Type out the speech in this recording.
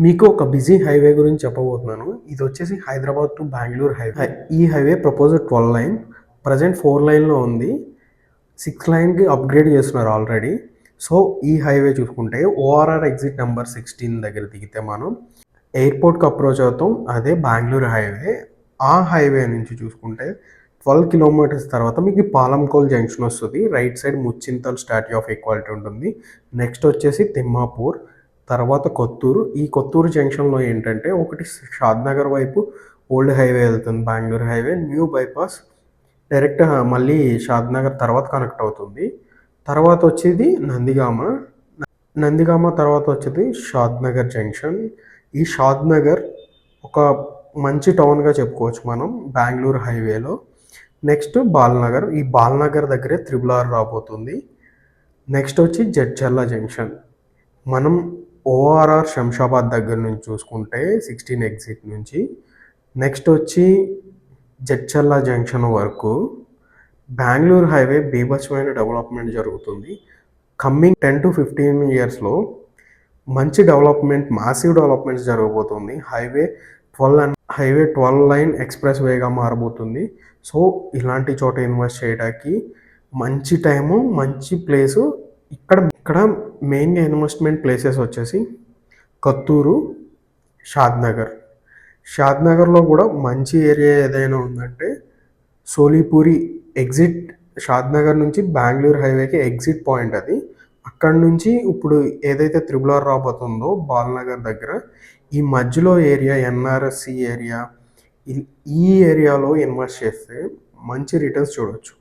మీకు ఒక busy highway గురించి చెప్పబోతున్నాను. ఇది వచ్చేసి హైదరాబాద్ టు బెంగుళూరు హైవే. ఈ హైవే ప్రపోజ్డ్ 12 లైన్. ప్రెజెంట్ 4 లైన్‌లో ఉంది. 6 లైన్‌కి అప్‌గ్రేడ్ చేస్తున్నారు ఆల్రెడీ. సో, ఈ హైవే చూసుకుంటే ఓఆర్ఆర్ ఎగ్జిట్ నంబర్ 16 దగ్గర దిగితే మనం ఎయిర్‌పోర్ట్‌కి అప్రోచ్ అవుతాం. అదే బెంగుళూరు హైవే. ఆ హైవే నుంచి చూసుకుంటే 12 కిలోమీటర్స్ తర్వాత మీకు పాలంకోల్ జంక్షన్ వస్తది. Right side Muchintal statue of equality ఉంటుంది. నెక్స్ట్ వచ్చేసి తిమ్మాపూర్. తర్వాత కొత్తూరు. ఈ కొత్తూరు జంక్షన్‌లో ఏంటంటే ఒకటి షాద్‌నగర్ వైపు ఓల్డ్ హైవే వెళ్తుంది. Bengaluru highway. New bypass direct మళ్ళీ షాద్‌నగర్ తర్వాత కనెక్ట్ అవుతుంది. తర్వాత వచ్చేది నందిగామ. నందిగామ తర్వాత వచ్చేది షాద్‌నగర్ జంక్షన్. ఈ షాద్‌నగర్ ఒక మంచి టౌన్‌గా చెప్పుకోవచ్చు మనం బెంగుళూరు హైవేలో. నెక్స్ట్ బాల్నగర్. ఈ బాల్నగర్ దగ్గరే త్రిబుల్ ఆర్ రాబోతుంది. నెక్స్ట్ వచ్చి జడ్చర్ల జంక్షన్. మనం ఓఆర్ఆర్ శంషాబాద్ దగ్గర నుంచి చూసుకుంటే 16 ఎగ్జిట్ నుంచి నెక్స్ట్ వచ్చి జడ్చర్ల జంక్షన్ వరకు బెంగుళూరు హైవే బీభత్సమైన డెవలప్మెంట్ జరుగుతుంది. కమ్మింగ్ 10 to 15 ఇయర్స్లో మంచి డెవలప్మెంట్, మాసివ్ డెవలప్మెంట్స్ జరగబోతుంది. హైవే 12 లైన్ ఎక్స్ప్రెస్ వేగా మారబోతుంది. సో, ఇలాంటి చోట ఇన్వెస్ట్ చేయడానికి మంచి టైము, మంచి ప్లేసు. ఇక్కడ మెయిన్‌గా ఇన్వెస్ట్‌మెంట్ ప్లేసెస్ వచ్చేసి కొత్తూరు, షాద్‌నగర్. షాద్‌నగర్‌లో కూడా మంచి ఏరియా ఏదైనా ఉందంటే సోలీపూరి ఎగ్జిట్. షాద్‌నగర్ నుంచి బెంగుళూరు హైవేకి ఎగ్జిట్ పాయింట్ అది. అక్కడి నుంచి ఇప్పుడు ఏదైతే త్రిబుల్ ఆర్ రాబోతుందో బాల్నగర్ దగ్గర ఈ మధ్యలో ఏరియా ఎన్ఆర్ఎస్సి ఏరియా, ఈ ఏరియాలో ఇన్వెస్ట్ చేస్తే మంచి రిటర్న్స్ చూడొచ్చు.